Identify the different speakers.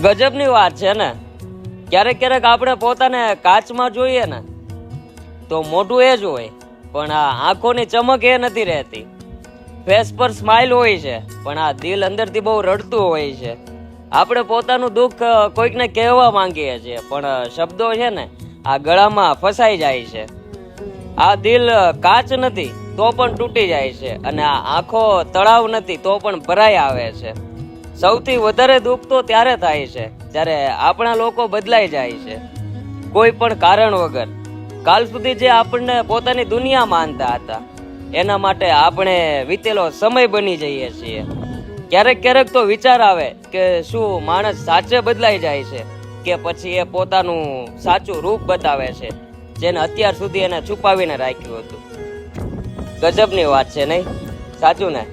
Speaker 1: ગજબની વાત છે ને. ક્યારેક ક્યારેક આપણે પોતાને કાચમાં જોઈએ ને તો મોઢું એ જ હોય, પણ આ આંખોની ચમક એ નથી રહેતી. ફેસ પર સ્માઇલ હોય છે, પણ આ દિલ અંદરથી બહુ રડતું હોય છે. આપણે પોતાનું દુઃખ કોઈકને કહેવા માંગીએ છીએ, પણ શબ્દો છે ને આ ગળામાં ફસાઈ જાય છે. આ દિલ કાચ નથી તો પણ તૂટી જાય છે, અને આ આંખો તળાવ નથી તો પણ ભરાઈ આવે છે. સૌથી વધારે દુઃખ તો ત્યારે થાય છે જ્યારે આપણા લોકો બદલાઈ જાય છે, કોઈ પણ કારણ વગર. કાલ સુધી જે આપણને પોતાની દુનિયા માનતા હતા, એના માટે આપણે વીતેલો સમય બની જઈએ છીએ. ક્યારેક ક્યારેક તો વિચાર આવે કે શું માણસ સાચે બદલાઈ જાય છે, કે પછી એ પોતાનું સાચું રૂપ બતાવે છે, જેને અત્યાર સુધી એને છુપાવીને રાખ્યું હતું. ગજબની વાત છે નહીં? સાચું ને?